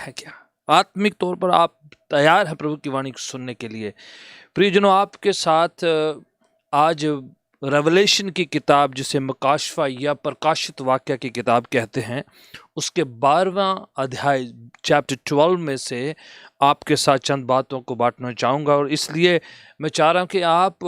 है क्या? आत्मिक तौर पर आप तैयार हैं प्रभु की वाणी को सुनने के लिए? प्रियजनों, आपके साथ आज रेवलेशन की किताब, जिसे मकाशफा या प्रकाशित वाक्य की किताब कहते हैं, उसके 12वां अध्याय चैप्टर 12 में से आपके साथ चंद बातों को बांटना चाहूँगा। और इसलिए मैं चाह रहा हूँ कि आप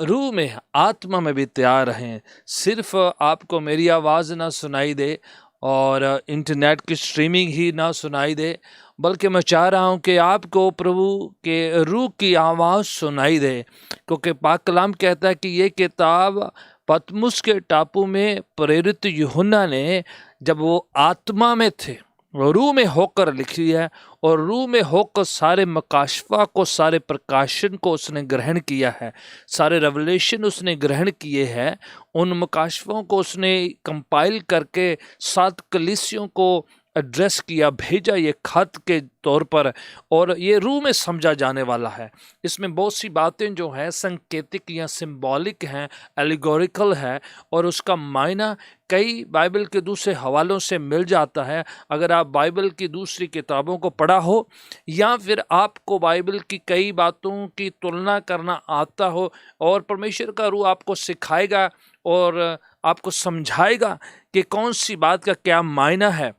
रूह में, आत्मा में भी तैयार रहें। सिर्फ आपको मेरी आवाज़ ना सुनाई दे और इंटरनेट की स्ट्रीमिंग ही ना सुनाई दे, बल्कि मैं चाह रहा हूँ कि आपको प्रभु के रूह की आवाज़ सुनाई दे। क्योंकि पाक कलाम कहता है कि ये किताब पतमुस के टापू में प्रेरित यूहन्ना ने, जब वो आत्मा में थे, रूह में होकर लिखी है। और रूह में होकर सारे मकाशफा को, सारे प्रकाशन को उसने ग्रहण किया है, सारे रेवलेशन उसने ग्रहण किए हैं। उन मकाशफों को उसने कंपाइल करके 7 कलीसियों को एड्रेस किया, भेजा ये खत के तौर पर, और ये रूह में समझा जाने वाला है। इसमें बहुत सी बातें जो हैं संकेतिक या सिंबॉलिक हैं, एलिगोरिकल है, और उसका मायना कई बाइबल के दूसरे हवालों से मिल जाता है। अगर आप बाइबल की दूसरी किताबों को पढ़ा हो, या फिर आपको बाइबल की कई बातों की तुलना करना आता हो, और परमेश्वर का रूह आपको सिखाएगा और आपको समझाएगा कि कौन सी बात का क्या मायना है।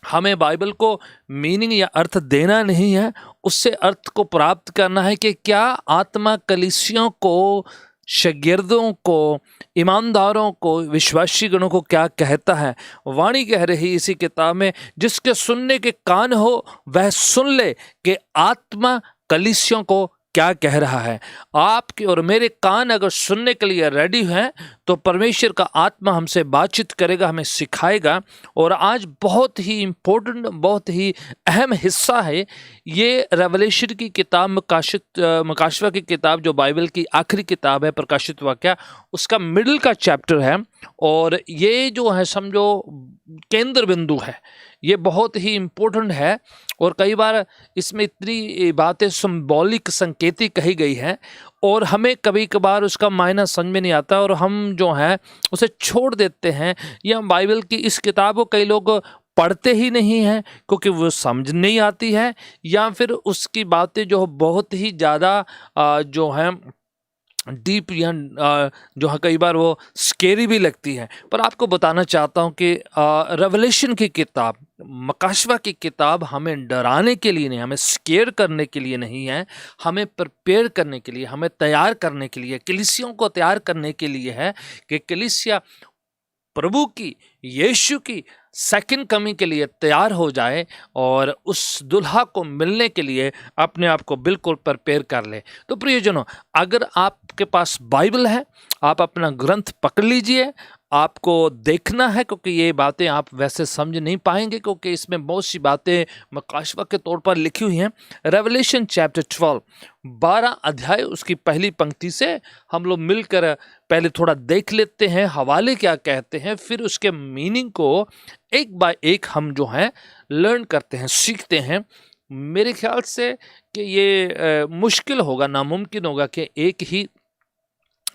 हमें बाइबल को मीनिंग या अर्थ देना नहीं है, उससे अर्थ को प्राप्त करना है कि क्या आत्मा कलीसियों को, शागिर्दों को, ईमानदारों को, विश्वासी गणों को क्या कहता है। वाणी कह रही इसी किताब में, जिसके सुनने के कान हो वह सुन ले कि आत्मा कलीसियों को क्या कह रहा है। आपके और मेरे कान अगर सुनने के लिए रेडी हैं तो परमेश्वर का आत्मा हमसे बातचीत करेगा, हमें सिखाएगा। और आज बहुत ही इम्पोर्टेंट, बहुत ही अहम हिस्सा है ये रेवलेशन की किताब, मकाशवा की किताब, जो बाइबल की आखिरी किताब है प्रकाशित वाक्य, उसका मिडिल का चैप्टर है। और ये जो है समझो केंद्र बिंदु है, ये बहुत ही इम्पोर्टेंट है। और कई बार इसमें इतनी बातें सिंबॉलिक, संकेती कही गई हैं, और हमें कभी कभार उसका मायना समझ में नहीं आता, और हम जो हैं उसे छोड़ देते हैं। या बाइबल की इस किताब को कई लोग पढ़ते ही नहीं हैं क्योंकि वो समझ नहीं आती है, या फिर उसकी बातें जो बहुत ही ज़्यादा जो हैं डीप, या जो है कई बार वो स्केरी भी लगती है। पर आपको बताना चाहता हूँ कि रेवलेशन की किताब, मकाशवा की किताब हमें डराने के लिए नहीं, हमें स्केयर करने के लिए नहीं है, हमें प्रिपेयर करने के लिए, हमें तैयार करने के लिए, कलीसियों को तैयार करने के लिए है कि कलीसिया प्रभु की, यीशु की सेकंड कमिंग के लिए तैयार हो जाए और उस दुल्हा को मिलने के लिए अपने आप को बिल्कुल प्रिपेयर कर ले। तो प्रियजनों, अगर आपके पास बाइबल है, आप अपना ग्रंथ पकड़ लीजिए। आपको देखना है, क्योंकि ये बातें आप वैसे समझ नहीं पाएंगे, क्योंकि इसमें बहुत सी बातें मकाशवा के तौर पर लिखी हुई हैं। रेवलेशन चैप्टर 12, 12 अध्याय, उसकी पहली पंक्ति से हम लोग मिलकर पहले थोड़ा देख लेते हैं, हवाले क्या कहते हैं, फिर उसके मीनिंग को एक बाय एक हम जो हैं लर्न करते हैं, सीखते हैं। मेरे ख्याल से कि ये मुश्किल होगा, नामुमकिन होगा कि एक ही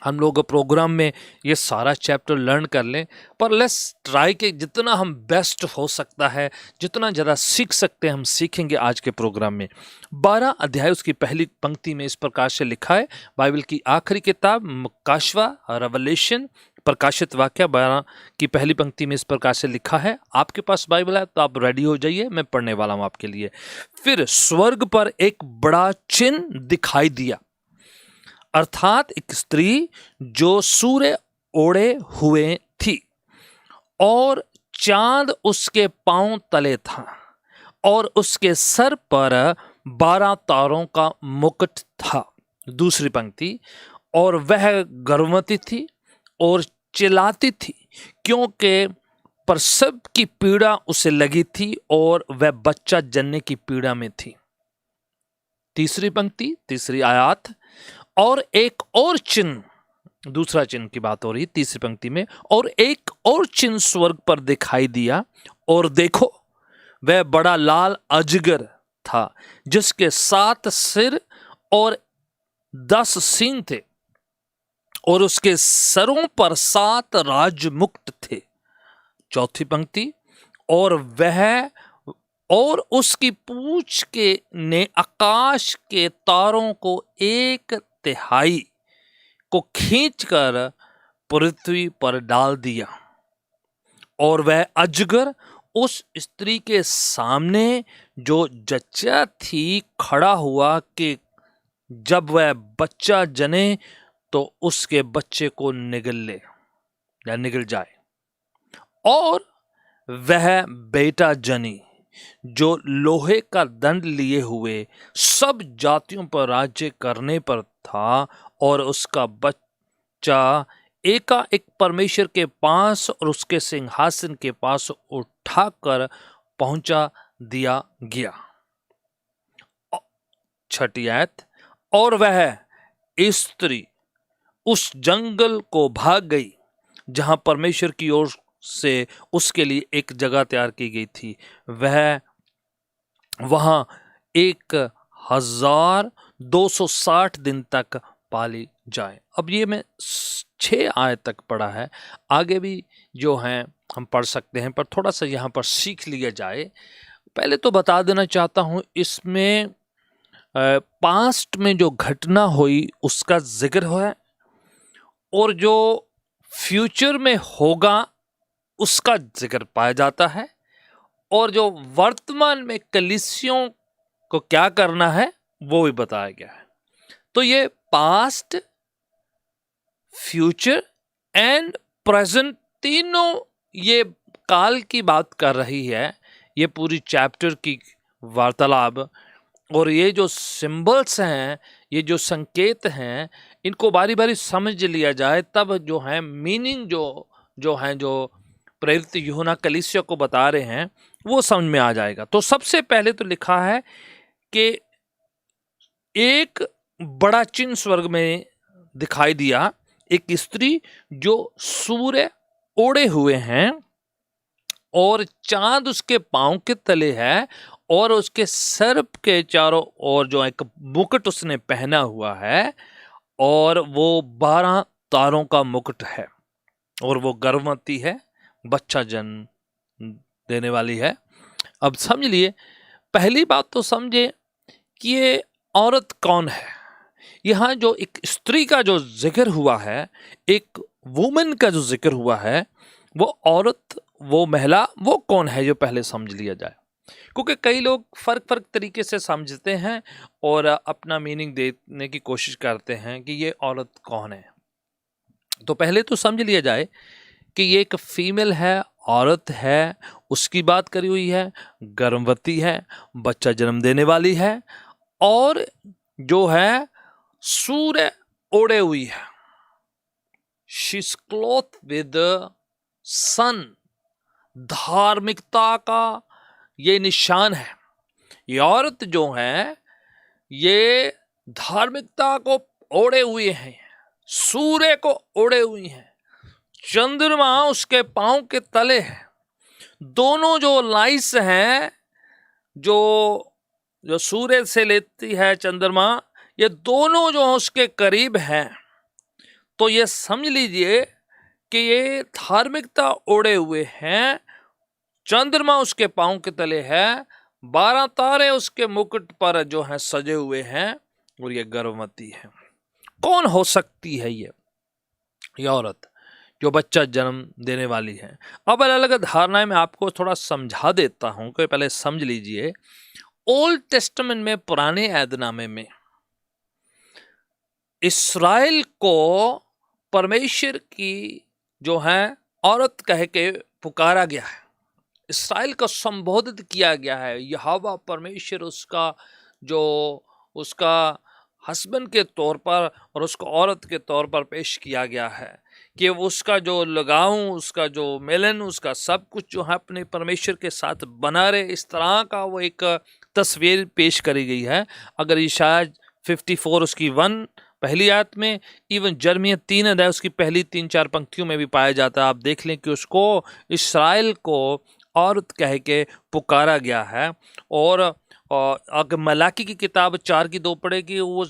हम लोग प्रोग्राम में ये सारा चैप्टर लर्न कर लें, पर लेट्स ट्राई कि जितना हम बेस्ट हो सकता है, जितना ज़्यादा सीख सकते हैं हम सीखेंगे आज के प्रोग्राम में। 12 अध्याय उसकी पहली पंक्ति में इस प्रकार से लिखा है, बाइबल की आखिरी किताब मकाशवा, रेवलेशन, प्रकाशित वाक्य 12 की पहली पंक्ति में इस प्रकार से लिखा है। आपके पास बाइबल है तो आप रेडी हो जाइए, मैं पढ़ने वाला हूँ आपके लिए। फिर स्वर्ग पर एक बड़ा चिन्ह दिखाई दिया, अर्थात एक स्त्री जो सूर्य ओढ़े हुए थी, और चांद उसके पांव तले था, और उसके सर पर 12 तारों का मुकुट था। दूसरी पंक्ति, और वह गर्भवती थी और चिल्लाती थी, क्योंकि प्रसव की पीड़ा उसे लगी थी, और वह बच्चा जनने की पीड़ा में थी। तीसरी पंक्ति, तीसरी आयत, और एक और चिन्ह, दूसरा चिन्ह की बात हो रही तीसरी पंक्ति में, और एक और चिन्ह स्वर्ग पर दिखाई दिया, और देखो वह बड़ा लाल अजगर था, जिसके 7 सिर और 10 सींग थे, और उसके सरों पर 7 राजमुकुट थे। चौथी पंक्ति, और वह और उसकी पूंछ के ने आकाश के तारों को 1/3 को खींचकर पृथ्वी पर डाल दिया, और वह अजगर उस स्त्री के सामने जो जच्चा थी खड़ा हुआ कि जब वह बच्चा जने तो उसके बच्चे को निगल ले या निगल जाए, और वह बेटा जनी जो लोहे का दंड लिए हुए सब जातियों पर राज्य करने पर था, और उसका बच्चा एकाएक परमेश्वर के पास और उसके सिंहासन के पास उठाकर पहुंचा दिया गया। 6 आयत, और वह स्त्री उस जंगल को भाग गई जहां परमेश्वर की ओर से उसके लिए एक जगह तैयार की गई थी। वह वहां 1260 दिन तक पाली जाए। अब ये मैं 6 आयत तक पढ़ा है, आगे भी जो हैं हम पढ़ सकते हैं, पर थोड़ा सा यहाँ पर सीख लिया जाए। पहले तो बता देना चाहता हूँ, इसमें पास्ट में जो घटना हुई उसका जिक्र है, और जो फ्यूचर में होगा उसका जिक्र पाया जाता है, और जो वर्तमान में कलीसियों को क्या करना है वो भी बताया गया है। तो ये पास्ट, फ्यूचर एंड प्रेजेंट तीनों ये काल की बात कर रही है, ये पूरी चैप्टर की वार्तालाप। और ये जो सिंबल्स हैं, ये जो संकेत हैं, इनको बारी बारी समझ लिया जाए, तब जो है मीनिंग जो प्रेरित यूहन्ना कलीसिया को बता रहे हैं वो समझ में आ जाएगा। तो सबसे पहले तो लिखा है कि एक बड़ा चिन्ह स्वर्ग में दिखाई दिया, एक स्त्री जो सूर्य ओढ़े हुए हैं और चांद उसके पांव के तले है, और उसके सर के चारों ओर जो एक मुकुट उसने पहना हुआ है, और वो 12 तारों का मुकुट है, और वो गर्भवती है, बच्चा जन्म देने वाली है। अब समझ लिए, पहली बात तो समझे कि ये औरत कौन है। यहाँ जो एक स्त्री का जो जिक्र हुआ है, एक वुमन का जो जिक्र हुआ है, वो औरत, वो महिला, वो कौन है, जो पहले समझ लिया जाए। क्योंकि कई लोग फर्क तरीके से समझते हैं और अपना मीनिंग देने की कोशिश करते हैं कि ये औरत कौन है। तो पहले तो समझ लिया जाए कि ये एक फीमेल है, औरत है, उसकी बात करी हुई है, गर्भवती है, बच्चा जन्म देने वाली है, और जो है सूर्य ओढ़े हुई है। शी इज क्लॉथ विद सन। धार्मिकता का ये निशान है। ये औरत जो है ये धार्मिकता को ओढ़े हुए हैं, सूर्य को ओढ़े हुई हैं, चंद्रमा उसके पांव के तले है। दोनों जो लाइट्स हैं, जो सूर्य से लेती है चंद्रमा, ये दोनों जो उसके करीब हैं। तो ये समझ लीजिए कि ये धार्मिकता ओढ़े हुए हैं, चंद्रमा उसके पांव के तले है, 12 तारे उसके मुकुट पर जो हैं सजे हुए हैं, और ये गर्भवती है। कौन हो सकती है ये औरत जो बच्चा जन्म देने वाली है? अब अलग अलग धारणाएं मैं आपको थोड़ा समझा देता हूं कि पहले समझ लीजिए। ओल्ड टेस्टामेंट में, पुराने ऐदनामे में, इस्राएल को परमेश्वर की जो है औरत कह के पुकारा गया है, इस्राएल को संबोधित किया गया है। यहोवा परमेश्वर उसका हस्बैंड के तौर पर और उसको औरत के तौर पर पेश किया गया है, कि उसका जो लगाव, उसका जो मिलन, उसका सब कुछ जो है अपने परमेश्वर के साथ बना रहे, इस तरह का वो एक तस्वीर पेश करी गई है। अगर यशायाह 54 उसकी 1 पहली आयत में, इवन जर्मिया 3 अध्याय उसकी पहली 3-4 पंक्तियों में भी पाया जाता है। आप देख लें कि उसको, इस्राएल को औरत कह के पुकारा गया है। और अगर मलाकी की किताब 4 की 2 पढ़ेगी, वो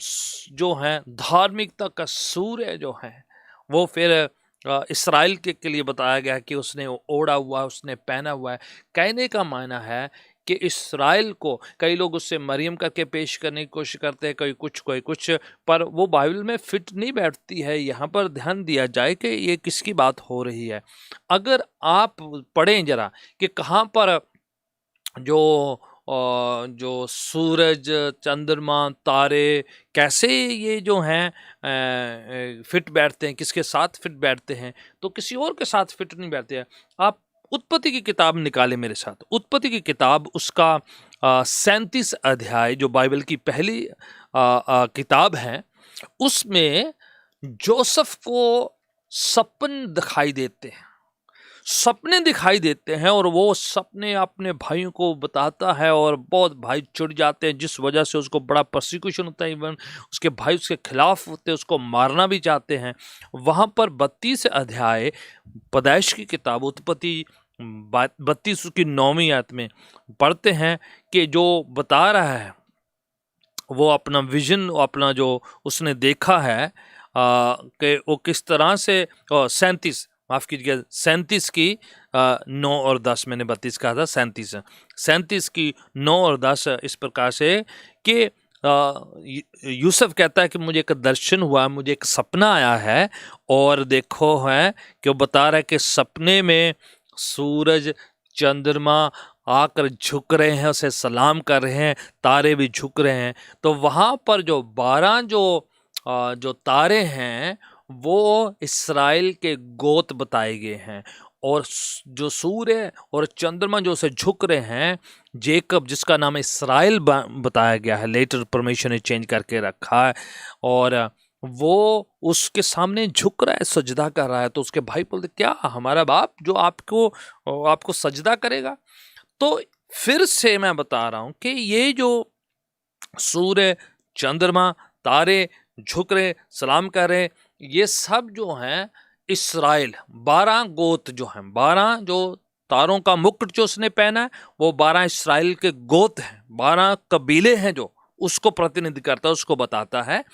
जो है धार्मिकता का सूर्य जो है वो फिर इस्राएल के लिए बताया गया है कि उसने ओढ़ा हुआ, उसने पहना हुआ है। कहने का मायना है कि इसराइल को कई लोग उससे मरियम करके पेश करने की कोशिश करते हैं, कोई कुछ, पर वो बाइबल में फिट नहीं बैठती है। यहाँ पर ध्यान दिया जाए कि ये किसकी बात हो रही है। अगर आप पढ़ें जरा कि कहाँ पर जो सूरज, चंद्रमा, तारे कैसे ये जो हैं फिट बैठते हैं, किसके साथ फिट बैठते हैं, तो किसी और के साथ फिट नहीं बैठते हैं। आप उत्पत्ति की किताब निकालें मेरे साथ। उत्पत्ति की किताब उसका 37 अध्याय जो बाइबल की पहली किताब है, उसमें जोसेफ को सपन दिखाई देते हैं, सपने दिखाई देते हैं, और वो सपने अपने भाइयों को बताता है और बहुत भाई चिढ़ जाते हैं, जिस वजह से उसको बड़ा प्रोसिक्यूशन होता है। इवन उसके भाई उसके खिलाफ होते हैं, उसको मारना भी चाहते हैं। वहाँ पर 32 अध्याय पैदाइश की किताब उत्पत्ति 32 की 9वीं आयत में पढ़ते हैं कि जो बता रहा है वो अपना विजन, अपना जो उसने देखा है कि वो किस तरह से 37 माफ़ कीजिएगा 37 की 9 और 10, मैंने 32 कहा था, 37 की 9 और 10 इस प्रकार से कि यूसुफ कहता है कि मुझे एक दर्शन हुआ, मुझे एक सपना आया है, और देखो है कि वो बता रहा है कि सपने में सूरज, चंद्रमा आकर झुक रहे हैं, उसे सलाम कर रहे हैं, तारे भी झुक रहे हैं। तो वहाँ पर जो 12 जो तारे हैं वो इस्राएल के गोत बताए गए हैं, और जो सूर्य और चंद्रमा जो उसे झुक रहे हैं, जेकब जिसका नाम इस्राएल बताया गया है, लेटर परमेश्वर ने चेंज करके रखा है, और वो उसके सामने झुक रहा है, सजदा कर रहा है। तो उसके भाई बोलते क्या हमारा बाप जो आपको सजदा करेगा? तो फिर से मैं बता रहा हूं कि ये जो सूर्य, चंद्रमा, तारे झुक रहे, सलाम कर रहे, ये सब जो हैं इस्राएल 12 गोत जो हैं, 12 जो तारों का मुकुट जो उसने पहना है वो 12 इस्राएल के गोत हैं, 12 कबीले हैं, जो उसको प्रतिनिधि करता है, उसको बताता है।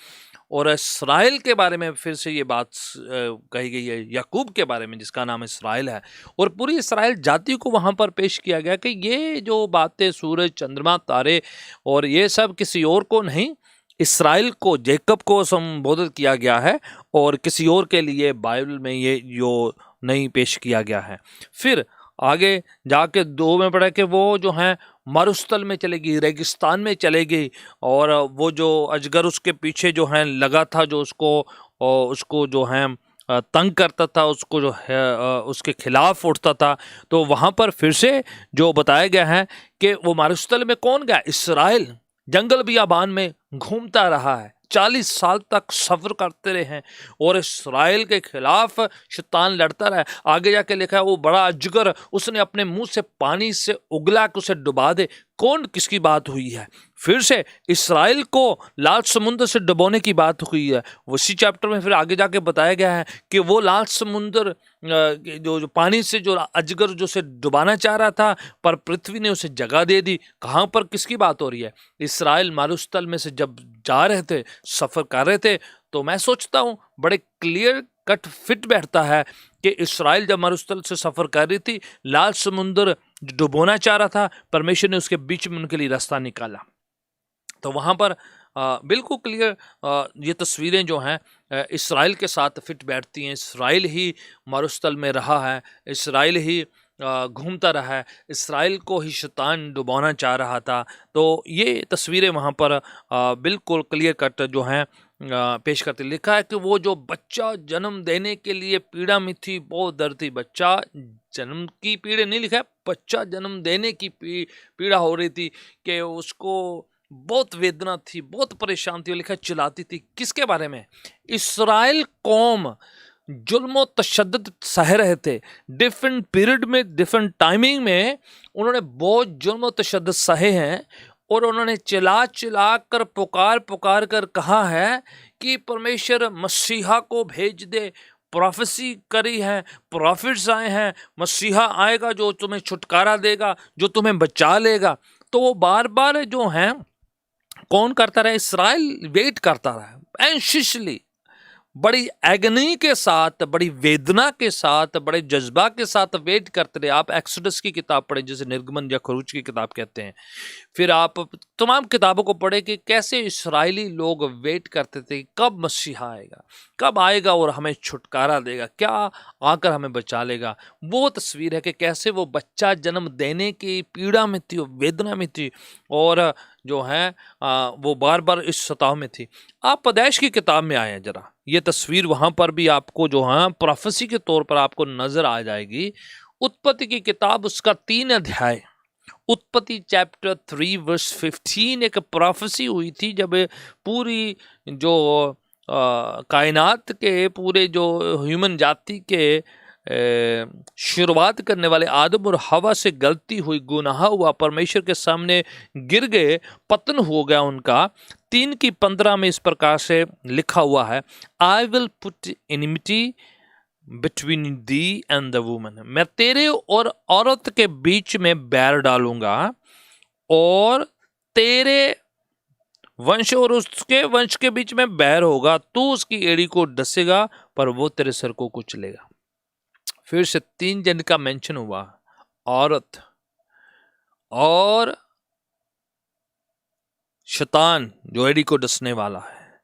और इस्राएल के बारे में फिर से ये बात कही गई है, याकूब के बारे में जिसका नाम इस्राएल है, और पूरी इस्राएल जाति को वहाँ पर पेश किया गया कि ये जो बातें सूरज, चंद्रमा, तारे और ये सब किसी और को नहीं, इस्राएल को, जेकब को संबोधित किया गया है, और किसी और के लिए बाइबल में ये जो नहीं पेश किया गया है। फिर आगे जाके 2 में पढ़ा कि वो जो हैं मरुस्थल में चलेगी, रेगिस्तान में चलेगी, और वो जो अजगर उसके पीछे जो है लगा था, जो उसको जो है तंग करता था, उसको जो है उसके खिलाफ उठता था, तो वहाँ पर फिर से जो बताया गया है कि वो मरुस्थल में कौन गया? इस्राएल जंगल बियाबान में घूमता रहा है, 40 साल तक सफ़र करते रहे हैं, और इस्राएल के खिलाफ शैतान लड़ता रहा है। आगे जाके लिखा है वो बड़ा अजगर, उसने अपने मुंह से पानी से उगला कि उसे डुबा दे। कौन, किसकी बात हुई है? फिर से इस्राएल को लाल समुद्र से डुबोने की बात हुई है। उसी चैप्टर में फिर आगे जाके बताया गया है कि वो लाल समुद्र जो पानी से जो अजगर जो से डुबाना चाह रहा था, पर पृथ्वी ने उसे जगह दे दी। कहाँ पर किसकी बात हो रही है? इस्राएल मारुस्थल में से जब जा रहे थे, सफ़र कर रहे थे, तो मैं सोचता हूँ बड़े क्लियर कट फिट बैठता है कि इस्राएल जब मरुस्थल से सफ़र कर रही थी, लाल समुद्र डुबोना चाह रहा था, परमेश्वर ने उसके बीच में उनके लिए रास्ता निकाला। तो वहाँ पर बिल्कुल क्लियर ये तस्वीरें जो हैं इस्राएल के साथ फिट बैठती हैं। इस्राएल ही मरुस्थल में रहा है, इस्राएल ही घूमता रहा है, इस्राएल को ही शैतान डुबाना चाह रहा था। तो ये तस्वीरें वहाँ पर बिल्कुल क्लियर कट जो हैं पेश करते। लिखा है कि वो जो बच्चा जन्म देने के लिए पीड़ा में थी, बहुत दर्द थी। बच्चा जन्म की पीड़ा नहीं लिखा है, बच्चा जन्म देने की पीड़ा हो रही थी, कि उसको बहुत वेदना थी, बहुत परेशान थी। लिखा चिल्लाती थी। किसके बारे में? इस्राएल कौम जुल्म और तशद्दुद सह रहे थे। डिफरेंट पीरियड में, डिफरेंट टाइमिंग में उन्होंने बहुत जुल्म और तशद्दुद सहे हैं, और उन्होंने चिल्ला चिल्ला कर, पुकार कर कहा है कि परमेश्वर मसीहा को भेज दे। प्रोफेसी करी है, प्रॉफिट्स आए हैं, मसीहा आएगा जो तुम्हें छुटकारा देगा, जो तुम्हें बचा लेगा। तो वो बार बार जो हैं कौन करता रहा? इस्राएल वेट करता रहा एंशियसली, बड़ी एगनी के साथ, बड़ी वेदना के साथ, बड़े जज्बा के साथ वेट करते रहे। आप एक्सोडस की किताब पढ़ें, जिसे निर्गमन या खरूज की किताब कहते हैं, फिर आप तमाम किताबों को पढ़ें कि कैसे इस्राएली लोग वेट करते थे कब मसीहा आएगा, कब आएगा और हमें छुटकारा देगा, क्या आकर हमें बचा लेगा। वो तस्वीर है कि कैसे वो बच्चा जन्म देने की पीड़ा में थी, वेदना में थी, और जो है वो बार बार इस सताव में थी। आप पैदाइश की किताब में आए हैं, जरा ये तस्वीर वहां पर भी आपको जो है प्रोफेसी के तौर पर आपको नजर आ जाएगी। उत्पत्ति की किताब, उसका 3 अध्याय, उत्पत्ति चैप्टर 3 वर्स 15, एक प्रोफेसी हुई थी जब पूरी जो कायनात के, पूरे जो ह्यूमन जाति के शुरुआत करने वाले आदम और हवा से गलती हुई, गुनाह हुआ, परमेश्वर के सामने गिर गए, पतन हो गया उनका। 3:15 में इस प्रकार से लिखा हुआ है, I will put enmity between thee and the woman, मैं तेरे और औरत के बीच में बैर डालूंगा, और तेरे वंश और उसके वंश के बीच में बैर होगा, तू उसकी एड़ी को डसेगा पर वो तेरे सर को कुचलेगा। फिर से 3 जन का मेंशन हुआ, औरत और शैतान जो एड़ी को डसने वाला है,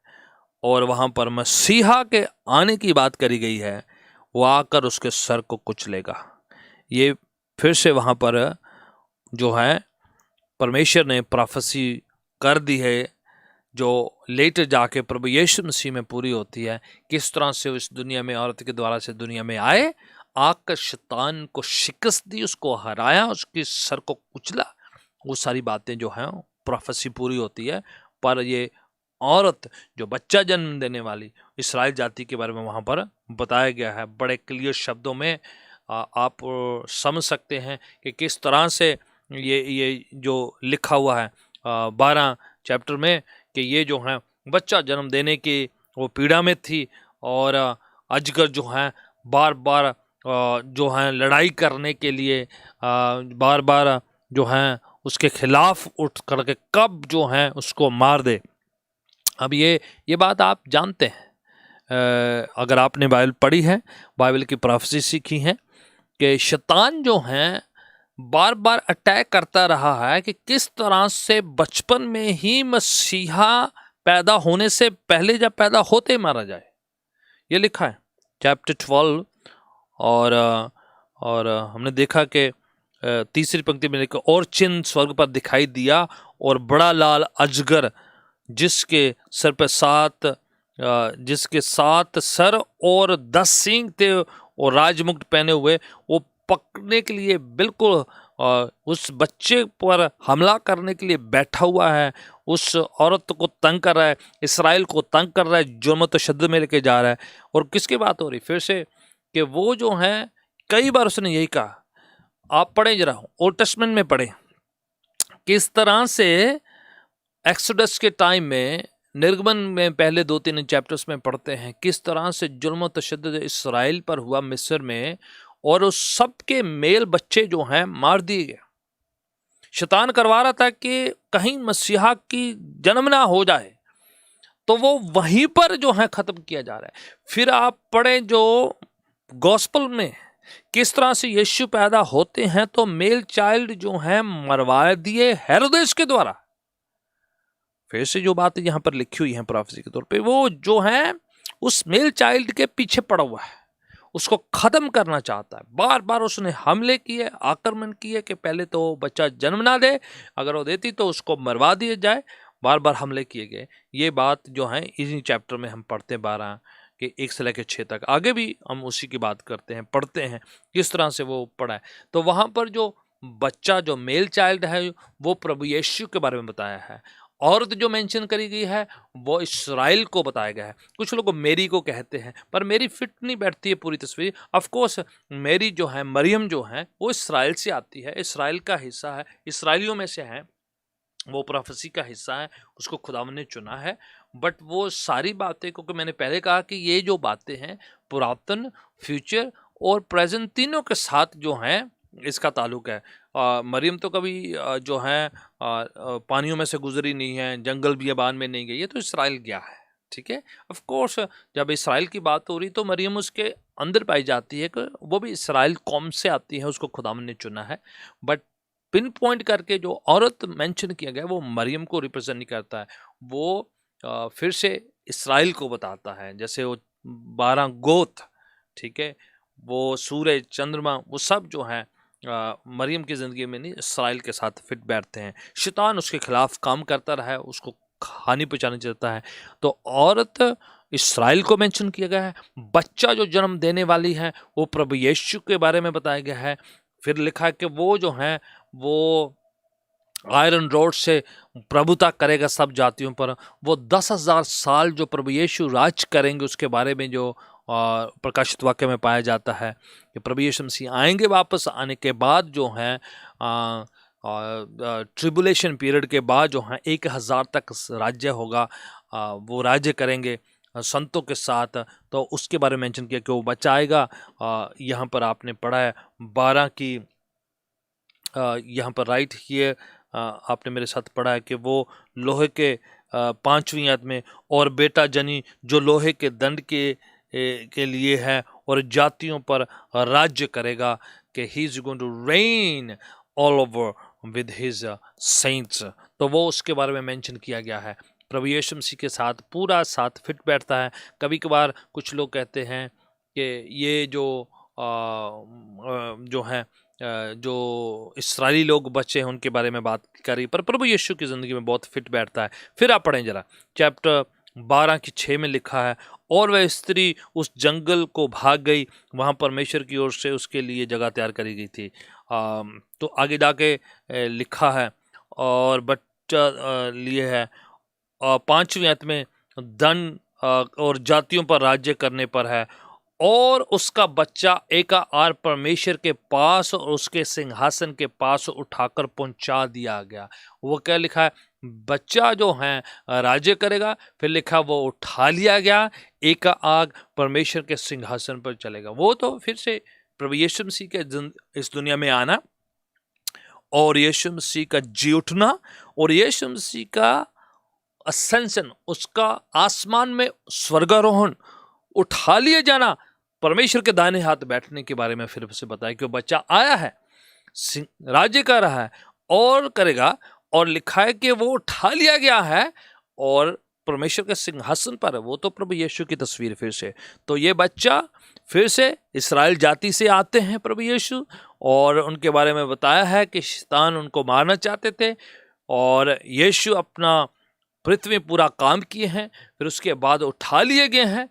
और वहां पर मसीहा के आने की बात करी गई है, वो आकर उसके सर को कुचलेगा। ये फिर से वहां पर जो है परमेश्वर ने प्रोफेसी कर दी है, जो लेटर जाके प्रभु यीशु मसीह में पूरी होती है। किस तरह से वो इस दुनिया में औरत के द्वारा से दुनिया में आए, आकर शैतान को शिकस्त दी, उसको हराया, उसके सर को कुचला। वो सारी बातें जो हैं प्रोफेसी पूरी होती है। पर ये औरत जो बच्चा जन्म देने वाली इस्राएल जाति के बारे में वहाँ पर बताया गया है, बड़े क्लियर शब्दों में आप समझ सकते हैं कि किस तरह से ये जो लिखा हुआ है 12 चैप्टर में, कि ये जो है बच्चा जन्म देने की वो पीड़ा में थी, और अजगर जो है बार बार जो है लड़ाई करने के लिए बार बार जो है उसके खिलाफ उठ करके कब जो है उसको मार दे। अब ये बात आप जानते हैं, अगर आपने बाइबल पढ़ी है, बाइबल की प्रोफेसी सीखी है, कि शैतान जो है बार बार अटैक करता रहा है कि किस तरह से बचपन में ही मसीहा पैदा होने से पहले, जब पैदा होते मारा जाए। ये लिखा है चैप्टर 12, और हमने देखा कि तीसरी पंक्ति में लिखा, और चिन्ह स्वर्ग पर दिखाई दिया, और बड़ा लाल अजगर जिसके सर पर 7 सर और 10 सींग थे, और राजमुकुट पहने हुए, वो पकड़ने के लिए बिल्कुल उस बच्चे पर हमला करने के लिए बैठा हुआ है, उस औरत को तंग कर रहा है, इसराइल को तंग कर रहा है, जुल्म तशद्दुद में लेके जा रहा है। और किसकी बात हो रही फिर से, कि वो जो है कई बार उसने यही कहा, आप पढ़े जरा ओल्ड टेस्टमेंट में पढ़े, किस तरह से एक्सोडस के टाइम में, निर्गमन में पहले 2-3 चैप्टर्स में पढ़ते हैं किस तरह से जुल्म तशद्दुद इसराइल पर हुआ मिस्र में, और उस सब के मेल बच्चे जो हैं मार दिए गए। शैतान करवा रहा था कि कहीं मसीहा की जन्म ना हो जाए, तो वो वहीं पर जो है खत्म किया जा रहा है। फिर आप पढ़ें जो गॉस्पल में किस तरह से यीशु पैदा होते हैं, तो मेल चाइल्ड जो है मरवा दिए हेरोदेस के द्वारा। फिर से जो बात यहाँ पर लिखी हुई है प्रोफेसी के तौर पे, वो जो है उस मेल चाइल्ड के पीछे पड़ा हुआ है, उसको खत्म करना चाहता है। बार बार उसने हमले किए, आक्रमण किए कि पहले तो बच्चा जन्म ना दे, अगर वो देती तो उसको मरवा दिया जाए। बार बार हमले किए गए। ये बात जो है इसी चैप्टर में हम पढ़ते 12 के 1 से लेकर 6 तक, आगे भी हम उसी की बात करते हैं, पढ़ते हैं किस तरह से वो पढ़ा है। तो वहाँ पर जो बच्चा, जो मेल चाइल्ड है, वो प्रभु यीशु के बारे में बताया है। औरत जो मेंशन करी गई है वो इसराइल को बताया गया है। कुछ लोग मेरी को कहते हैं, पर मेरी फिट नहीं बैठती है पूरी तस्वीर। ऑफ कोर्स मेरी जो है, मरियम जो है, वो इसराइल से आती है, इसराइल का हिस्सा है, इसराइलियों में से है, वो प्रोफेसी का हिस्सा है, उसको खुदावन ने चुना है। बट वो सारी बातें, क्योंकि मैंने पहले कहा कि ये जो बातें हैं पुरातन, फ्यूचर और प्रेजेंट तीनों के साथ जो हैं इसका ताल्लुक है। मरियम तो कभी जो है पानियों में से गुजरी नहीं है, जंगल बियाबान में नहीं गई, ये तो इसराइल गया है, ठीक है। ऑफ कोर्स जब इसराइल की बात हो रही तो मरियम उसके अंदर पाई जाती है कि वो भी इसराइल कौम से आती है, उसको खुदावन ने चुना है। बट पिन पॉइंट करके जो औरत मेंशन किया गया वो मरियम को रिप्रेजेंट नहीं करता है, वो फिर से इसराइल को बताता है। जैसे वो 12 गोत, ठीक है, वो सूरज चंद्रमा वो सब जो हैं मरियम की ज़िंदगी में नहीं, इसराइल के साथ फिट बैठते हैं। शैतान उसके खिलाफ काम करता रहा है, उसको हानि पहुंचाने चाहता है। तो औरत इसराइल को मेंशन किया गया है। बच्चा जो जन्म देने वाली है वो प्रभु यीशु के बारे में बताया गया है। फिर लिखा है कि वो जो है वो आयरन रोड से प्रभुता करेगा सब जातियों पर। वो 10,000 साल जो प्रभु यीशु राज करेंगे उसके बारे में जो प्रकाशित वाक्य में पाया जाता है कि प्रभु यीशु मसीह आएंगे। वापस आने के बाद जो है ट्रिबुलेशन पीरियड के बाद जो है 1,000 तक राज्य होगा, वो राज्य करेंगे संतों के साथ। तो उसके बारे में मेंशन किया कि वो बच्चा आएगा। यहाँ पर आपने पढ़ा है 12 की, यहाँ पर राइट हियर आपने मेरे साथ पढ़ा है कि वो लोहे के 5वीं आयत में, और बेटा जनी जो लोहे के दंड के लिए है और जातियों पर राज्य करेगा, कि he is going to reign all over with his saints. तो वो उसके बारे में मेंशन किया गया है। प्रभु यीशु मसीह के साथ पूरा साथ फिट बैठता है। कभी कभार कुछ लोग कहते हैं कि ये जो हैं जो इसराइली लोग बच्चे हैं उनके बारे में बात करी, पर प्रभु यीशु की ज़िंदगी में बहुत फिट बैठता है। फिर आप पढ़ें जरा चैप्टर 12 की 6 में लिखा है, और वह स्त्री उस जंगल को भाग गई, वहाँ परमेश्वर की ओर से उसके लिए जगह तैयार करी गई थी। तो आगे जाके लिखा है, और बच्चा लिए है 5वीं आयत में, धन और जातियों पर राज्य करने पर है, और उसका बच्चा एकाआर परमेश्वर के पास और उसके सिंहासन के पास उठाकर पहुंचा दिया गया। वो क्या लिखा है, बच्चा जो है राज्य करेगा। फिर लिखा वो उठा लिया गया, एकाआर परमेश्वर के सिंहासन पर चलेगा। वो तो फिर से प्रभु यीशु मसीह के इस दुनिया में आना, और यीशु मसीह का जी उठना, और यीशु मसीह का असेंशन, उसका आसमान में स्वर्गारोहण, उठा लिए जाना, परमेश्वर के दाहिने हाथ बैठने के बारे में फिर से बताया कि वो बच्चा आया है, राज्य कर रहा है और करेगा। और लिखा है कि वो उठा लिया गया है और परमेश्वर के सिंहासन पर है। वो तो प्रभु यीशु की तस्वीर फिर से। तो ये बच्चा फिर से इसराइल जाति से आते हैं प्रभु यीशु, और उनके बारे में बताया है कि शैतान उनको मारना चाहते थे, और यीशु अपना पृथ्वी में पूरा काम किए हैं। फिर उसके बाद उठा लिए गए हैं,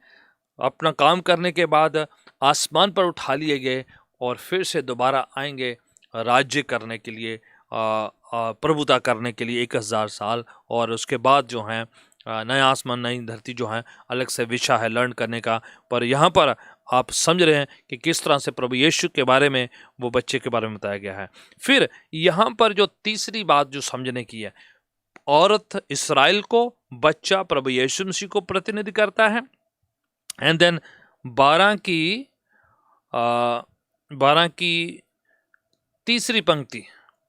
अपना काम करने के बाद आसमान पर उठा लिए गए, और फिर से दोबारा आएंगे राज्य करने के लिए, प्रभुता करने के लिए 1,000 साल। और उसके बाद जो है नया आसमान नई धरती जो है अलग से विषय है लर्न करने का। पर यहाँ पर आप समझ रहे हैं कि किस तरह से प्रभु यीशु के बारे में, वो बच्चे के बारे में बताया गया है। फिर यहाँ पर जो तीसरी बात जो समझने की है, औरत इसराइल को, बच्चा प्रभु यीशु मसीह को प्रतिनिधि करता है। एंड देन 12 की तीसरी पंक्ति,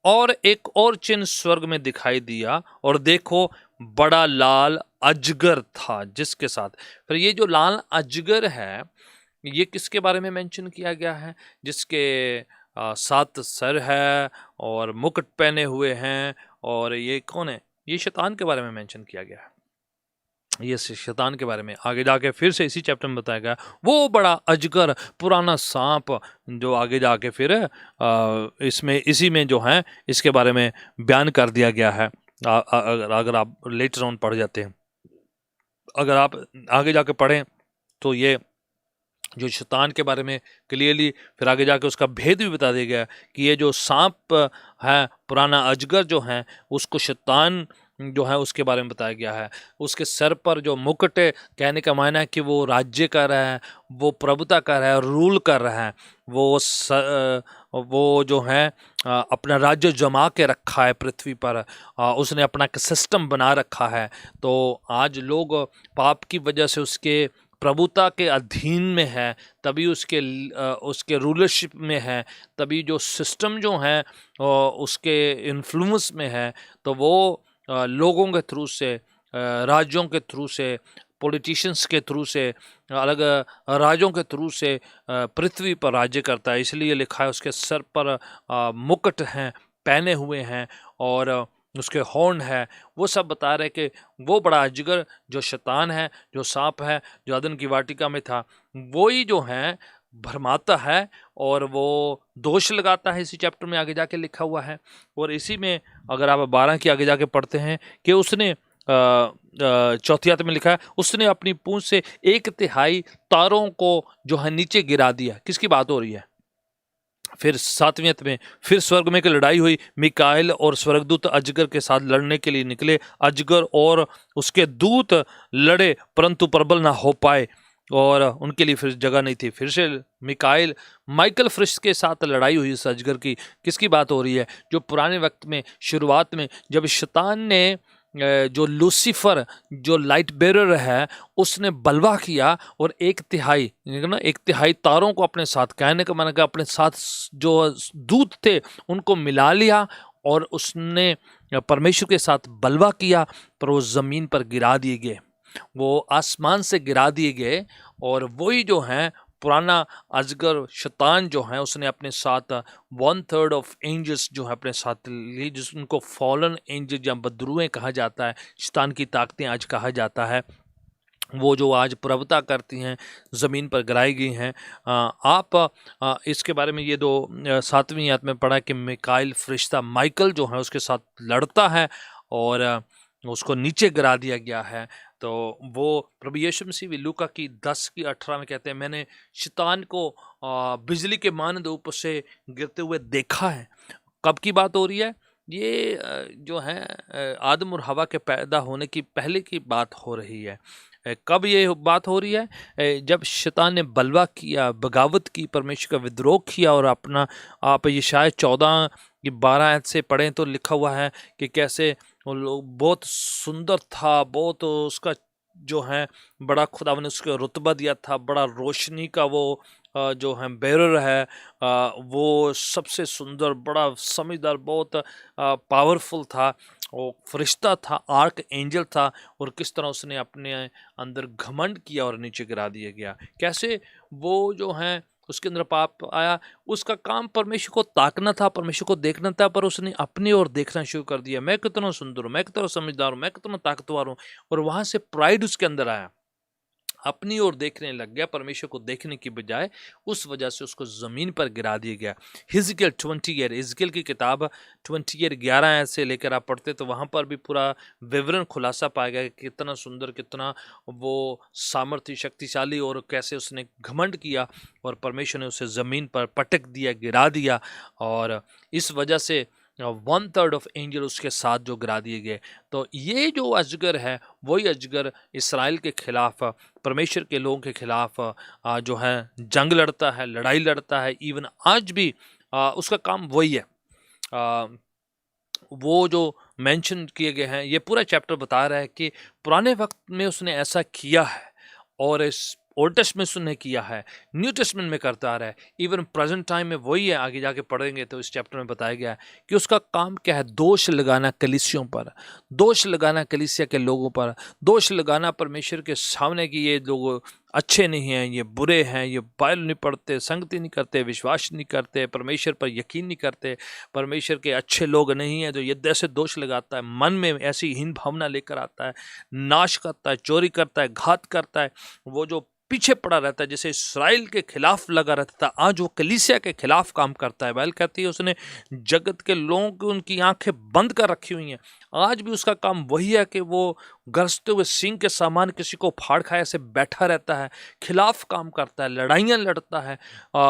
और एक और चिन्ह स्वर्ग में दिखाई दिया, और देखो बड़ा लाल अजगर था जिसके साथ। फिर ये जो लाल अजगर है, ये किसके बारे में मेंशन किया गया है, जिसके 7 सर है और मुकुट पहने हुए हैं, और ये कौन है, ये शैतान के बारे में मेंशन किया गया है। ये शैतान के बारे में आगे जाके फिर से इसी चैप्टर में बताया गया, वो बड़ा अजगर पुराना सांप, जो आगे जाके फिर इसमें इसी में जो है इसके बारे में बयान कर दिया गया है। अगर आप लेटर ऑन पढ़ जाते हैं, अगर आप आगे जाके पढ़ें तो ये जो शैतान के बारे में क्लियरली फिर आगे जाके उसका भेद भी बता दिया गया कि ये जो सांप है, पुराना अजगर जो है, उसको शैतान जो है उसके बारे में बताया गया है। उसके सर पर जो मुकुट है, कहने का मायना है कि वो राज्य कर रहा है, वो प्रभुता कर रहा है, रूल कर रहा है। वो जो है अपना राज्य जमा के रखा है पृथ्वी पर, उसने अपना एक सिस्टम बना रखा है। तो आज लोग पाप की वजह से उसके प्रभुता के अधीन में है, तभी उसके रूलरशिप में है, तभी जो सिस्टम जो है उसके इन्फ्लुएंस में है। तो वो लोगों के थ्रू से, राज्यों के थ्रू से पॉलिटिशियंस के थ्रू से, अलग राजों के थ्रू से पृथ्वी पर राज्य करता है। इसलिए लिखा है उसके सर पर मुकुट हैं पहने हुए हैं और उसके हॉर्न है। वो सब बता रहे कि वो बड़ा अजगर जो शैतान है, जो सांप है, जो अदन की वाटिका में था, वो ही जो है भरमाता है और वो दोष लगाता है। इसी चैप्टर में आगे जाके लिखा हुआ है। और इसी में अगर आप 12 की आगे जाके पढ़ते हैं कि उसने चौथी आयत में लिखा है, उसने अपनी पूंछ से 1/3 तारों को जो है नीचे गिरा दिया। किसकी बात हो रही है? फिर 7वीं आयत में, फिर स्वर्ग में एक लड़ाई हुई, मिकाएल और स्वर्गदूत अजगर के साथ लड़ने के लिए निकले। अजगर और उसके दूत लड़े परंतु प्रबल ना हो पाए और उनके लिए फिर जगह नहीं थी। फिर से मिकाएल माइकल फ्रिश के साथ लड़ाई हुई इस अजगर की। किसकी बात हो रही है? जो पुराने वक्त में शुरुआत में जब शैतान ने जो लूसीफर जो लाइट बेरर है उसने बलवा किया और 1/3 ना 1/3 तारों को अपने साथ, कहने का मतलब अपने साथ जो दूत थे उनको मिला लिया और उसने परमेश्वर के साथ बलवा किया, पर वो जमीन पर गिरा दिए गए, वो आसमान से गिरा दिए गए। और वही जो हैं पुराना अजगर शैतान जो है उसने अपने साथ 1/3 ऑफ एंजल्स जो है अपने साथ ली, जिसको फॉलन एंजल या बदरुएं कहा जाता है, शैतान की ताकतें आज कहा जाता है। वो जो आज प्रभुता करती हैं ज़मीन पर गिराई गई हैं। आप इसके बारे में ये 7वीं आयत में पढ़ा कि मिकाइल फरिश्ता माइकल जो है उसके साथ लड़ता है और उसको नीचे गिरा दिया गया है। तो वो प्रभु यीशु मसीह भी लूका की 10:18 में कहते हैं, मैंने शैतान को बिजली के मानद ऊपर से गिरते हुए देखा है। कब की बात हो रही है? ये जो है आदम और हवा के पैदा होने की पहले की बात हो रही है। कब ये बात हो रही है? जब शैतान ने बलवा किया, बगावत की, परमेश्वर का विद्रोह किया और अपना, आप ये शायद 14 की 12 आयत से पढ़ें तो लिखा हुआ है कि कैसे वो लोग, बहुत सुंदर था, बहुत उसका जो है बड़ा, खुदा ने उसको रुतबा दिया था, बड़ा रोशनी का वो जो है बेरर है, वो सबसे सुंदर, बड़ा समझदार, बहुत पावरफुल था, वो फरिश्ता था, आर्क एंजल था। और किस तरह उसने अपने अंदर घमंड किया और नीचे गिरा दिया गया। कैसे वो जो है उसके अंदर पाप आया। उसका काम परमेश्वर को ताकना था, परमेश्वर को देखना था, पर उसने अपनी ओर देखना शुरू कर दिया। मैं कितना सुंदर हूँ, मैं कितना समझदार हूँ, मैं कितना ताकतवर हूँ। और वहां से प्राइड उसके अंदर आया, अपनी ओर देखने लग गया, परमेश्वर को देखने की बजाय। उस वजह से उसको ज़मीन पर गिरा दिया गया। हिजकियल 20 हिजकियल की किताब 11 से लेकर आप पढ़ते तो वहाँ पर भी पूरा विवरण खुलासा पाया गया कि कितना सुंदर, कितना वो सामर्थ्य शक्तिशाली, और कैसे उसने घमंड किया और परमेश्वर ने उसे ज़मीन पर पटक दिया, गिरा दिया। और इस वजह से 1/3 ऑफ एंजल उसके साथ जो गिरा दिए गए। तो ये जो अजगर है वही अजगर इसराइल के खिलाफ, परमेश्वर के लोगों के खिलाफ जो है जंग लड़ता है, लड़ाई लड़ता है। इवन आज भी उसका काम वही है। वो जो मेंशन किए गए हैं, ये पूरा चैप्टर बता रहा है कि पुराने वक्त में उसने ऐसा किया है और इस ओल्ड टेस्टमेंट में उसने किया है, न्यू टेस्टमेंट में करता आ रहा है, इवन प्रेजेंट टाइम में वही है। आगे जाके पढ़ेंगे तो इस चैप्टर में बताया गया है कि उसका काम क्या है? दोष लगाना कलीसियों पर, दोष लगाना कलीसिया के लोगों पर, दोष लगाना परमेश्वर के सामने कि ये लोग अच्छे नहीं हैं, ये बुरे हैं, ये बाइबल नहीं पढ़ते, संगति नहीं करते, विश्वास नहीं करते, परमेश्वर पर यकीन नहीं करते, परमेश्वर के अच्छे लोग नहीं हैं। जो ये ऐसे दोष लगाता है, मन में ऐसी हीन भावना लेकर आता है, नाश करता है, चोरी करता है, घात करता है, वो जो पीछे पड़ा रहता है, जैसे इसराइल के खिलाफ लगा रहता था, आज वो कलीसिया के खिलाफ काम करता है। बाइबल कहती है उसने जगत के लोगों की उनकी आंखें बंद कर रखी हुई हैं। आज भी उसका काम वही है कि वो गरजते हुए सिंह के समान किसी को फाड़ खाए ऐसे बैठा रहता है, खिलाफ काम करता है, लड़ाइयाँ लड़ता है,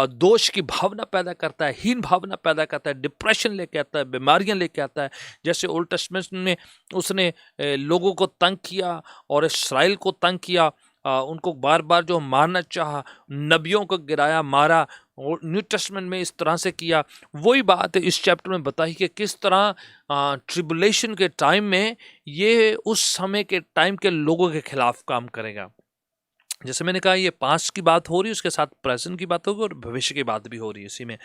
दोष की भावना पैदा करता है, हीन भावना पैदा करता है, डिप्रेशन लेके आता है, बीमारियाँ लेके आता है। जैसे ओल्ड टेस्टमेंट में उसने लोगों को तंग किया और इसराइल को तंग किया, उनको बार बार जो मारना चाहा, नबियों को गिराया, मारा, और न्यू टेस्टमेंट में इस तरह से किया। वही बात इस चैप्टर में बताई कि किस तरह ट्रिबुलेशन के टाइम में ये उस समय के टाइम के लोगों के खिलाफ काम करेगा। जैसे मैंने कहा, ये पास्ट की बात हो रही है, उसके साथ प्रेजेंट की बात होगी और भविष्य की बात भी हो रही है इसी में,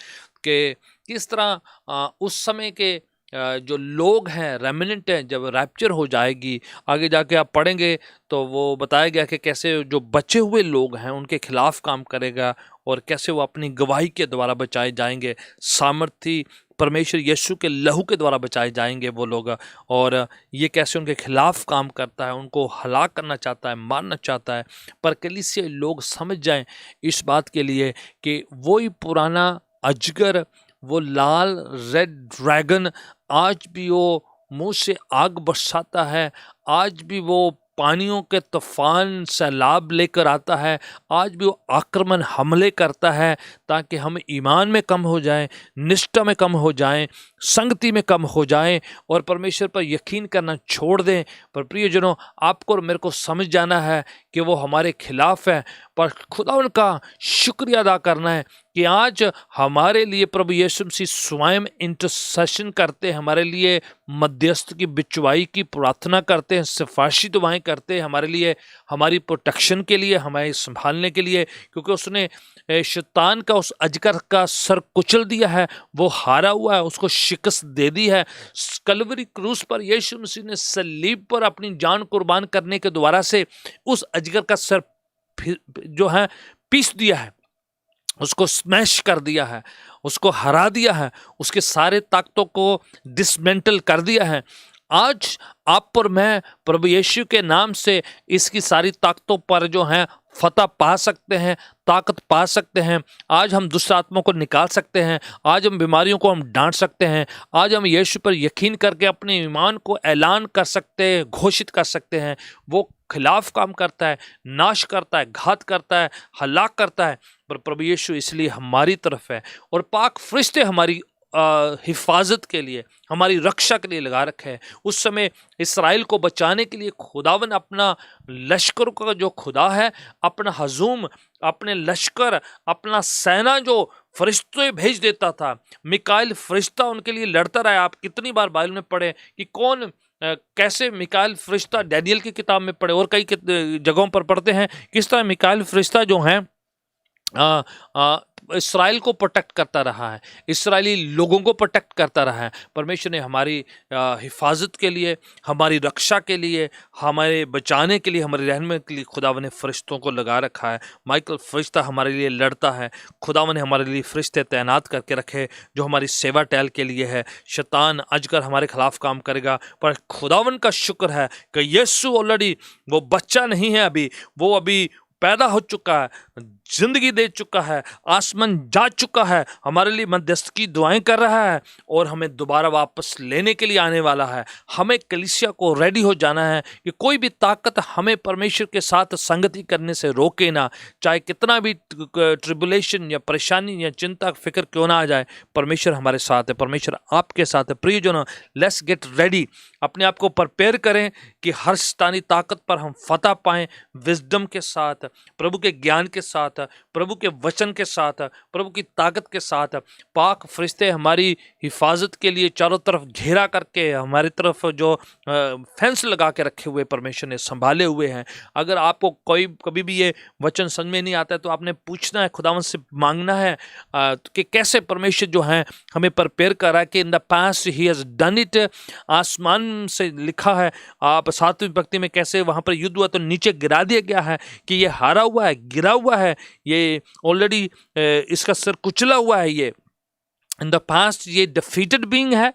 कि किस तरह उस समय के जो लोग हैं, रेमिनेंट हैं, जब रैप्चर हो जाएगी, आगे जाके आप पढ़ेंगे तो वो बताया गया कि कैसे जो बचे हुए लोग हैं उनके खिलाफ काम करेगा और कैसे वो अपनी गवाही के द्वारा बचाए जाएंगे। सामर्थी परमेश्वर यीशु के लहू के द्वारा बचाए जाएंगे वो लोग। और ये कैसे उनके खिलाफ काम करता है, उनको हलाक करना चाहता है, मारना चाहता है। पर कलीसिया लोग समझ जाएं इस बात के लिए कि वही पुराना अजगर, वो लाल रेड ड्रैगन आज भी वो मुंह से आग बरसाता है, आज भी वो पानियों के तूफान सैलाब लेकर आता है, आज भी वो आक्रमण हमले करता है ताकि हम ईमान में कम हो जाएं, निष्ठा में कम हो जाएं, संगति में कम हो जाएं और परमेश्वर पर यकीन करना छोड़ दें। पर प्रियजनों, आपको और मेरे को समझ जाना है कि वो हमारे खिलाफ है, पर खुदा उनका शुक्रिया अदा करना है कि आज हमारे लिए प्रभु यीशु मसीह स्वयं इंटरसेशन करते हैं, हमारे लिए मध्यस्थ की बिचवाई की प्रार्थना करते हैं, सिफारिशी दुआएं करते हैं हमारे लिए, हमारी प्रोटेक्शन के लिए, हमें संभालने के लिए, क्योंकि उसने शैतान का, उस अजगर का सर कुचल दिया है, वो हारा हुआ है, उसको शिकस्त दे दी है। कलवरी क्रूस पर यीशु मसीह ने सलीब पर अपनी जान कुर्बान करने के द्वारा से उस अजगर का सर जो है पीस दिया है, उसको स्मैश कर दिया है, उसको हरा दिया है, उसके सारे ताकतों को डिसमेंटल कर दिया है। आज आप और मैं प्रभु यीशु के नाम से इसकी सारी ताकतों पर जो है फतह पा सकते हैं, ताकत पा सकते हैं। आज हम दुष्ट आत्माओं को निकाल सकते हैं, आज हम बीमारियों को हम डांट सकते हैं, आज हम यीशु पर यकीन करके अपने ईमान को ऐलान कर सकते हैं, घोषित कर सकते हैं। वो खिलाफ काम करता है, नाश करता है, घात करता है, हलाक करता है, पर प्रभु यीशु इसलिए हमारी तरफ है और पाक फरिश्ते हमारी हिफाजत के लिए, हमारी रक्षा के लिए लगा रखे हैं। उस समय इसराइल को बचाने के लिए खुदावन अपना लश्कर का जो खुदा है, अपना हजूम, अपने लश्कर, अपना सेना जो फरिश्ते भेज देता था, मिकाइल फरिश्ता उनके लिए लड़ता रहा। आप कितनी बार बाइबल में पढ़े कि कौन कैसे मिकाइल फरिश्ता, डैनियल की किताब में पढ़े और कई जगहों पर पढ़ते हैं किस तरह मिकाइल फरिश्ता जो हैं इसराइल को प्रोटेक्ट करता रहा है, इसराइली लोगों को प्रोटेक्ट करता रहा है। परमेश्वर ने हमारी हिफाजत के लिए, हमारी रक्षा के लिए, हमारे बचाने के लिए, हमारे रहने के लिए खुदावन ने फरिश्तों को लगा रखा है। माइकल फरिश्ता हमारे लिए लड़ता है, खुदावन ने हमारे लिए फरिश्ते तैनात करके रखे जो हमारी सेवा टहल के लिए है। शैतान अजगर हमारे खिलाफ काम करेगा, पर खुदावन का शुक्र है कि यीशु ऑलरेडी वो बच्चा नहीं है, अभी वो अभी पैदा हो चुका है, जिंदगी दे चुका है, आसमान जा चुका है, हमारे लिए मध्यस्थ की दुआएं कर रहा है और हमें दोबारा वापस लेने के लिए आने वाला है। हमें कलीसिया को रेडी हो जाना है कि कोई भी ताकत हमें परमेश्वर के साथ संगति करने से रोके ना, चाहे कितना भी ट्रिबुलेशन या परेशानी या चिंता फिक्र क्यों ना आ जाए, परमेश्वर हमारे साथ है, परमेश्वर आपके साथ है। प्रियजनों, लेट्स गेट रेडी, अपने आप को प्रिपेयर करें कि हर शैतानी ताकत पर हम फतह पाएं, विजडम के साथ, प्रभु के ज्ञान के साथ, प्रभु के वचन के साथ, प्रभु की ताकत के साथ। पाक फरिश्ते हमारी हिफाजत के लिए चारों तरफ घेरा करके हमारी तरफ जो फेंस लगा के रखे हुए परमेश्वर ने संभाले हुए हैं। अगर आपको कोई कभी भी ये वचन समझ में नहीं आता है तो आपने पूछना है, खुदावन से मांगना है कि कैसे परमेश्वर जो है हमें प्रिपेयर कर रहा है कि in the past he has done it. आसमान से लिखा है, आप 7वीं भक्ति में कैसे वहाँ पर युद्ध हुआ तो नीचे गिरा दिया गया है कि ये हारा हुआ है, गिरा हुआ है, ये ऑलरेडी इसका सर कुचला हुआ है। ये इन द पास्ट ये डिफीटेड बीइंग है,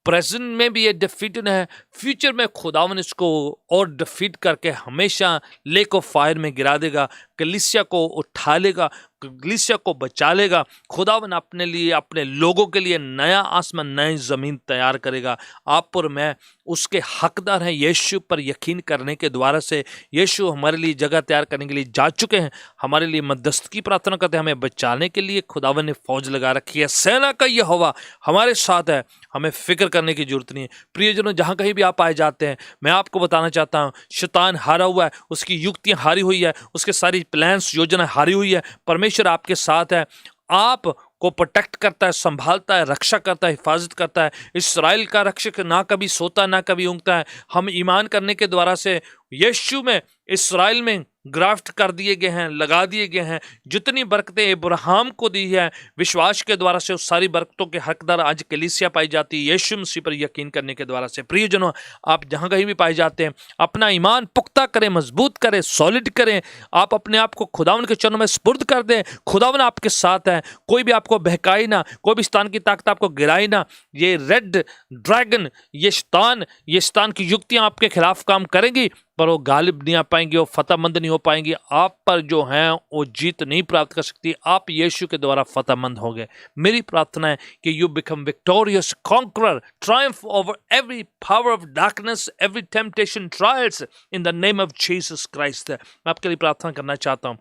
प्रेजेंट में भी ये डिफीटेड है, फ्यूचर में खुदावन इसको और डिफीट करके हमेशा लेक ऑफ फायर में गिरा देगा, कलीसिया को उठा लेगा, कलीसिया को बचा लेगा। खुदावन अपने लिए, अपने लोगों के लिए नया आसमान, नई ज़मीन तैयार करेगा। आप और मैं उसके हकदार हैं। यीशु पर यकीन करने के द्वारा से यीशु हमारे लिए जगह तैयार करने के लिए जा चुके हैं, हमारे लिए मध्यस्थ की प्रार्थना करते हैं, हमें बचाने के लिए खुदावन ने फौज लगा रखी है। सेना का यहोवा हमारे साथ है, हमें फिक्र करने की जरूरत नहीं है। प्रियजनों, जहाँ कहीं भी आप आए जाते हैं, मैं आपको बताना चाहता हूँ, शैतान हारा हुआ है, उसकी युक्तियाँ हारी हुई है, उसके सारी प्लान्स, योजना हारी हुई है। परमेश्वर आपके साथ है। आपको को प्रोटेक्ट करता है, संभालता है, रक्षा करता है, हिफाजत करता है। इस्राएल का रक्षक ना कभी सोता ना कभी ऊँघता है। हम ईमान करने के द्वारा से यीशु में, इस्राएल में ग्राफ्ट कर दिए गए हैं, लगा दिए गए हैं। जितनी बरकतें अब्राहम को दी है विश्वास के द्वारा से, उस सारी बरकतों के हकदार आज कलीसिया पाई जाती है यीशु मसीह पर यकीन करने के द्वारा से। प्रियजनों, आप जहाँ कहीं भी पाए जाते हैं, अपना ईमान पुख्ता करें, मजबूत करें, सॉलिड करें। आप अपने आप को खुदावन के चरणों में सुपुर्द कर दें। खुदावन आपके साथ है, कोई भी आपको बहकाए ना, कोई भी शैतान की ताकत आपको गिराए ना। ये रेड ड्रैगन, ये शैतान की युक्तियां आपके खिलाफ काम करेंगी, पर वो गालिब नहीं आ पाएंगी, वो फतहमंद नहीं हो पाएंगी। आप पर जो हैं वो जीत नहीं प्राप्त कर सकती। आप यीशु के द्वारा फतहमंद होंगे। मेरी प्रार्थना है कि you become victorious conqueror, Triumph over every power of darkness, every temptation, trials in the name of Jesus Christ. मैं आपके लिए प्रार्थना करना चाहता हूँ,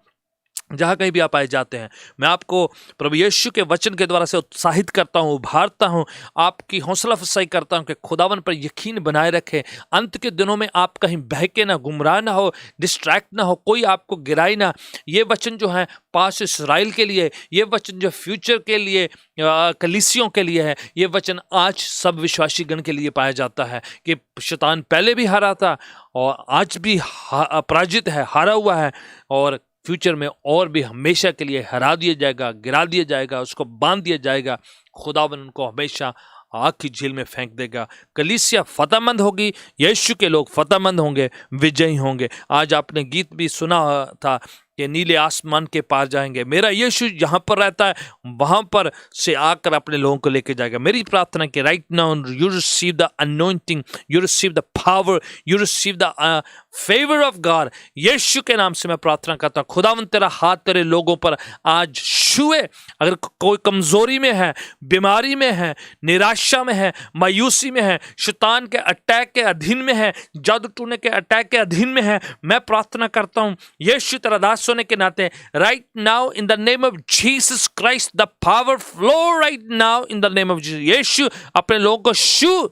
जहाँ कहीं भी आप आए जाते हैं, मैं आपको प्रभु यीशु के वचन के द्वारा से उत्साहित करता हूँ, उभारता हूँ, आपकी हौसला अफजाई करता हूँ कि खुदावन पर यकीन बनाए रखें। अंत के दिनों में आप कहीं बहके ना, गुमराह ना हो, डिस्ट्रैक्ट ना हो, कोई आपको गिराए ना। ये वचन जो है पास इस्राएल के लिए, ये वचन जो फ्यूचर के लिए कलीसियों के लिए है, ये वचन आज सब विश्वासी गण के लिए पाया जाता है कि शैतान पहले भी हारा था और आज भी पराजित है, हारा हुआ है, और फ्यूचर में और भी हमेशा के लिए हरा दिया जाएगा, गिरा दिया जाएगा, उसको बांध दिया जाएगा। खुदावन उनको हमेशा आग की झील में फेंक देगा। कलीसिया फतहमंद होगी, यीशु के लोग फतहमंद होंगे, विजयी होंगे। आज आपने गीत भी सुना था कि नीले आसमान के पार जाएंगे। मेरा यीशु जहाँ पर रहता है वहाँ पर से आकर अपने लोगों को लेके जाएगा। मेरी प्रार्थना कि right now you receive the anointing, you receive the power, you receive the favour of God. Yeshu के नाम से मैं प्रार्थना करता हूँ, खुदावन तेरा हाथ तेरे लोगों पर आज छुए। अगर कोई कमजोरी में है, बीमारी में है, निराशा में है, मायूसी में है, शैतान के अटैक के अधीन में है, जादू टूने के अटैक के अधीन में है, मैं प्रार्थना करता हूँ यीशु तेरा दास होने के नाते right now in the name of Jesus Christ the power flow right now in the name of Jesus. Yeshu अपने लोगों को छू,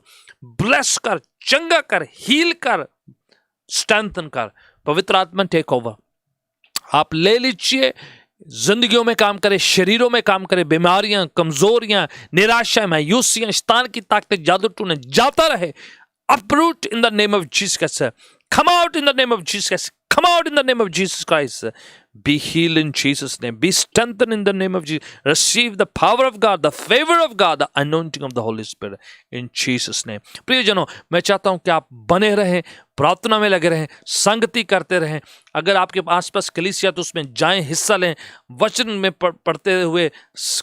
ब्लेस कर, चंगा कर, हील कर, स्ट्रेंथन कर। पवित्र आत्मा टेक ओवर, आप ले लीजिए, जिंदगियों में काम करे, शरीरों में काम करे। बीमारियां, कमजोरियां, निराशा, मायूसियां, शैतान की ताकत, जादू टूने जाता रहे। uproot in the name of Jesus Christ. Come out in the name of Jesus Christ. Come out in the name of Jesus Christ. Be healed in Jesus' name. Be strengthened in the name of Jesus. Receive the power of God, the favor of God, the anointing of the Holy Spirit in Jesus' name. प्रियजनों, मैं चाहता हूं कि आप बने रहें, प्रार्थना में लगे रहें, संगति करते रहें। अगर आपके आसपास कलीसिया तो उसमें जाएं, हिस्सा लें, वचन में पढ़ते हुए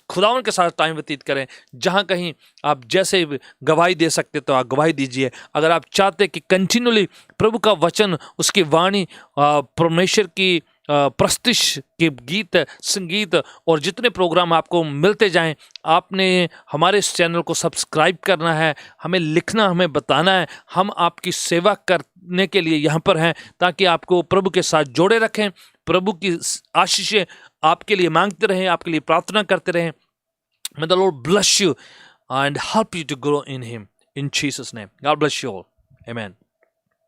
खुदावन के साथ टाइम व्यतीत करें। जहां कहीं आप जैसे गवाही दे सकते तो आप गवाही दीजिए। अगर आप चाहते कि कंटिन्यूली प्रभु का वचन, उसकी वाणी, परमेश्वर की प्रस्तुति के गीत, संगीत और जितने प्रोग्राम आपको मिलते जाएं, आपने हमारे इस चैनल को सब्सक्राइब करना है, हमें लिखना, हमें बताना है। हम आपकी सेवा करने के लिए यहाँ पर हैं, ताकि आपको प्रभु के साथ जोड़े रखें, प्रभु की आशीषें आपके लिए मांगते रहें, आपके लिए प्रार्थना करते रहें। May the Lord bless you and help you to grow in Him. In Jesus' name. God bless you all. Amen.